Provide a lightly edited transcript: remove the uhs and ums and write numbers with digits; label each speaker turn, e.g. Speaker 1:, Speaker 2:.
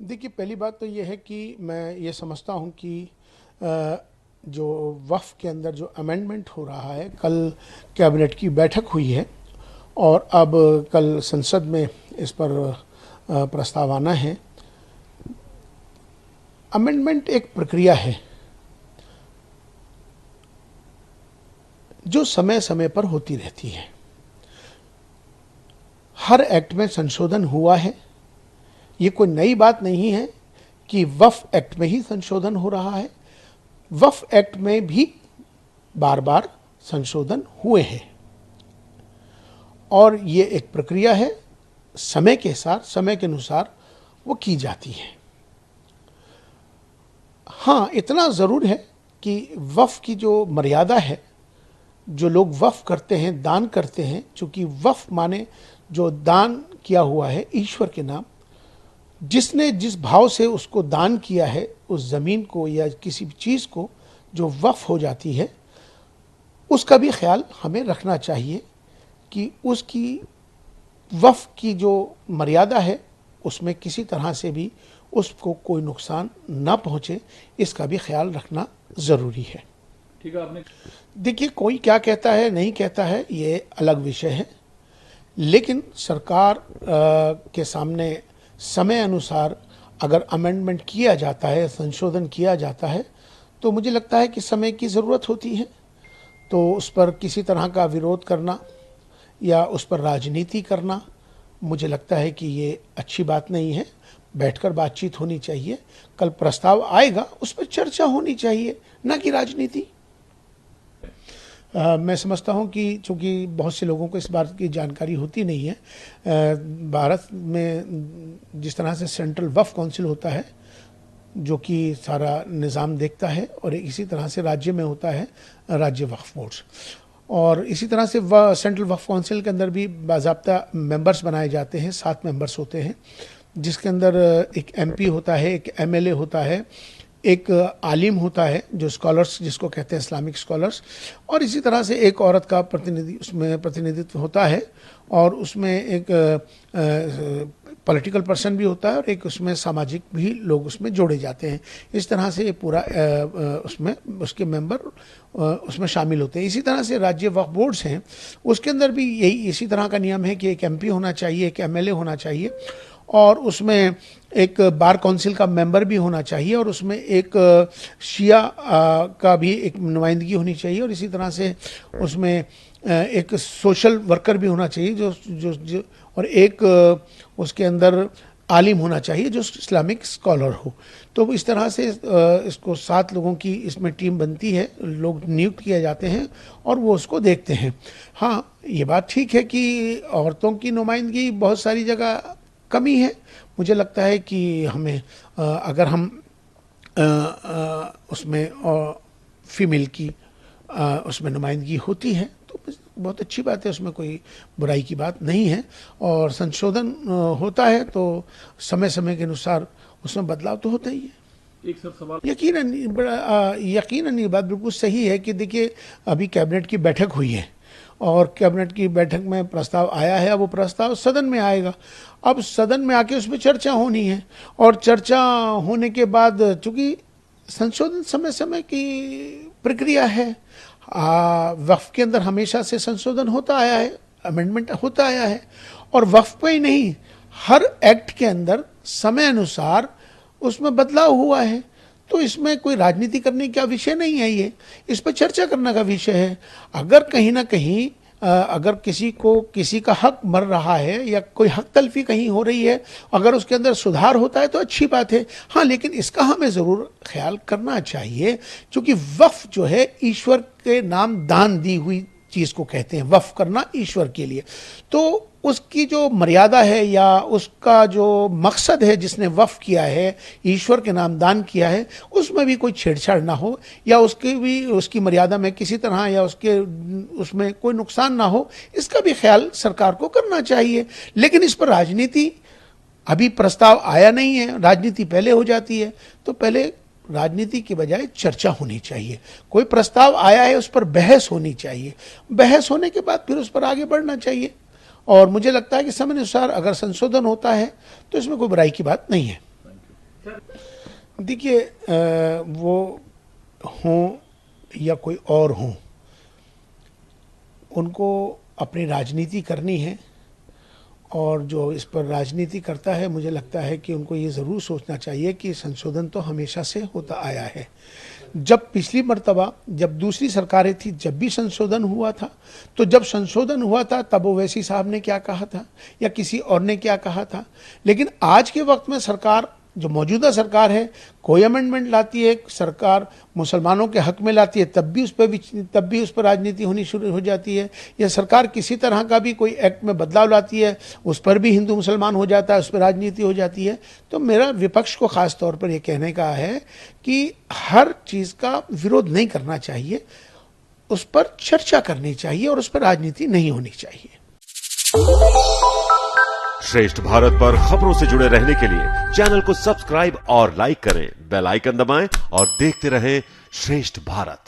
Speaker 1: देखिए, पहली बात तो ये है कि मैं ये समझता हूँ कि अ, जो वफ़ के अंदर जो अमेंडमेंट हो रहा है, कल कैबिनेट की बैठक हुई है और अब कल संसद में इस पर प्रस्ताव आना है। अमेंडमेंट एक प्रक्रिया है जो समय समय पर होती रहती है। हर एक्ट में संशोधन हुआ है। ये कोई नई बात नहीं है कि वफ़ एक्ट में ही संशोधन हो रहा है। वफ़ एक्ट में भी बार बार संशोधन हुए हैं और ये एक प्रक्रिया है, समय के साथ, समय के अनुसार वो की जाती है। हाँ, इतना ज़रूर है कि वफ़ की जो मर्यादा है, जो लोग वफ़ करते हैं, दान करते हैं, चूँकि वफ़ माने जो दान किया हुआ है ईश्वर के नाम, जिसने जिस भाव से उसको दान किया है, उस ज़मीन को या किसी भी चीज़ को जो वफ़ हो जाती है, उसका भी ख्याल हमें रखना चाहिए कि उसकी वफ़ की जो मर्यादा है उसमें किसी तरह से भी उसको कोई नुकसान ना पहुँचे, इसका भी ख्याल रखना ज़रूरी है।
Speaker 2: ठीक है। आपने
Speaker 1: देखिए, कोई क्या कहता है, नहीं कहता है, ये अलग विषय है, लेकिन सरकार के सामने समय अनुसार अगर अमेंडमेंट किया जाता है, संशोधन किया जाता है, तो मुझे लगता है कि समय की ज़रूरत होती है। तो उस पर किसी तरह का विरोध करना या उस पर राजनीति करना, मुझे लगता है कि ये अच्छी बात नहीं है। बैठकर बातचीत होनी चाहिए। कल प्रस्ताव आएगा, उस पर चर्चा होनी चाहिए, ना कि राजनीति। मैं समझता हूँ कि चूँकि बहुत से लोगों को इस बात की जानकारी होती नहीं है, भारत में जिस तरह से सेंट्रल वफ़ काउंसिल होता है जो कि सारा निज़ाम देखता है, और इसी तरह से राज्य में होता है राज्य वक्फ बोर्ड्स, और इसी तरह से सेंट्रल वक्फ काउंसिल के अंदर भी बाज़ाब्ता मेंबर्स बनाए जाते हैं। 7 मेंबर्स होते हैं, जिसके अंदर एक एमपी होता है, एक एमएलए होता है, एक आलिम होता है जो स्कॉलर्स जिसको कहते हैं इस्लामिक स्कॉलर्स, और इसी तरह से एक औरत का उसमें प्रतिनिधित्व होता है, और उसमें एक पॉलिटिकल पर्सन भी होता है, और एक उसमें सामाजिक भी लोग उसमें जोड़े जाते हैं। इस तरह से ये पूरा उसमें उसके मेंबर उसमें शामिल होते हैं। इसी तरह से राज्य वक्फ बोर्ड्स हैं, उसके अंदर भी यही इसी तरह का नियम है कि एक एमपी होना चाहिए, एक एमएलए होना चाहिए, और उसमें एक बार काउंसिल का मेंबर भी होना चाहिए, और उसमें एक शिया का भी एक नुमाइंदगी होनी चाहिए, और इसी तरह से उसमें एक सोशल वर्कर भी होना चाहिए जो और एक उसके अंदर आलिम होना चाहिए जो इस्लामिक स्कॉलर हो। तो इस तरह से इसको 7 लोगों की इसमें टीम बनती है, लोग नियुक्त किए जाते हैं और वो उसको देखते हैं। हाँ, ये बात ठीक है कि औरतों की नुमाइंदगी बहुत सारी जगह कमी है। मुझे लगता है कि हमें अगर हम उसमें फीमेल की उसमें नुमाइंदगी होती है तो बहुत अच्छी बात है, उसमें कोई बुराई की बात नहीं है। और संशोधन होता है तो समय समय के अनुसार उसमें बदलाव तो होता ही है।
Speaker 2: एक सर सवाल।
Speaker 1: यकीनन ये बात बिल्कुल सही है कि देखिए, अभी कैबिनेट की बैठक हुई है और कैबिनेट की बैठक में प्रस्ताव आया है। अब वो प्रस्ताव सदन में आएगा। अब सदन में आके उस पर चर्चा होनी है, और चर्चा होने के बाद चूंकि संशोधन समय समय की प्रक्रिया है, वक्फ के अंदर हमेशा से संशोधन होता आया है, अमेंडमेंट होता आया है, और वक्फ पे ही नहीं, हर एक्ट के अंदर समय अनुसार उसमें बदलाव हुआ है। तो इसमें कोई राजनीति करने का विषय नहीं है, ये इस पर चर्चा करने का विषय है। अगर कहीं ना कहीं अगर किसी को किसी का हक मर रहा है या कोई हक तलफी कहीं हो रही है, अगर उसके अंदर सुधार होता है तो अच्छी बात है। हाँ, लेकिन इसका हमें ज़रूर ख्याल करना चाहिए, क्योंकि वफ़ जो है ईश्वर के नाम दान दी हुई चीज़ को कहते हैं, वफ़ करना ईश्वर के लिए। तो उसकी जो मर्यादा है या उसका जो मकसद है, जिसने वफ़ किया है, ईश्वर के नाम दान किया है, उसमें भी कोई छेड़छाड़ ना हो, या उसकी भी उसकी मर्यादा में किसी तरह या उसके उसमें कोई नुकसान ना हो, इसका भी ख्याल सरकार को करना चाहिए। लेकिन इस पर राजनीति, अभी प्रस्ताव आया नहीं है, राजनीति पहले हो जाती है। तो पहले राजनीति के बजाय चर्चा होनी चाहिए। कोई प्रस्ताव आया है, उस पर बहस होनी चाहिए, बहस होने के बाद फिर उस पर आगे बढ़ना चाहिए। और मुझे लगता है कि समय अनुसार अगर संशोधन होता है तो इसमें कोई बुराई की बात नहीं है। देखिए वो हों या कोई और हों, उनको अपनी राजनीति करनी है, और जो इस पर राजनीति करता है मुझे लगता है कि उनको ये ज़रूर सोचना चाहिए कि संशोधन तो हमेशा से होता आया है। जब पिछली मर्तबा जब दूसरी सरकारें थी, जब भी संशोधन हुआ था, तो जब संशोधन हुआ था तब ओवैसी साहब ने क्या कहा था या किसी और ने क्या कहा था। लेकिन आज के वक्त में सरकार, जो मौजूदा सरकार है, कोई अमेंडमेंट लाती है, सरकार मुसलमानों के हक में लाती है, तब भी उस पर राजनीति होनी शुरू हो जाती है। या सरकार किसी तरह का भी कोई एक्ट में बदलाव लाती है, उस पर भी हिंदू मुसलमान हो जाता है, उस पर राजनीति हो जाती है। तो मेरा विपक्ष को खास तौर पर यह कहने का है कि हर चीज़ का विरोध नहीं करना चाहिए, उस पर चर्चा करनी चाहिए और उस पर राजनीति नहीं होनी चाहिए।
Speaker 3: श्रेष्ठ भारत पर खबरों से जुड़े रहने के लिए चैनल को सब्सक्राइब और लाइक करें, बेल आइकन दबाएं और देखते रहें श्रेष्ठ भारत।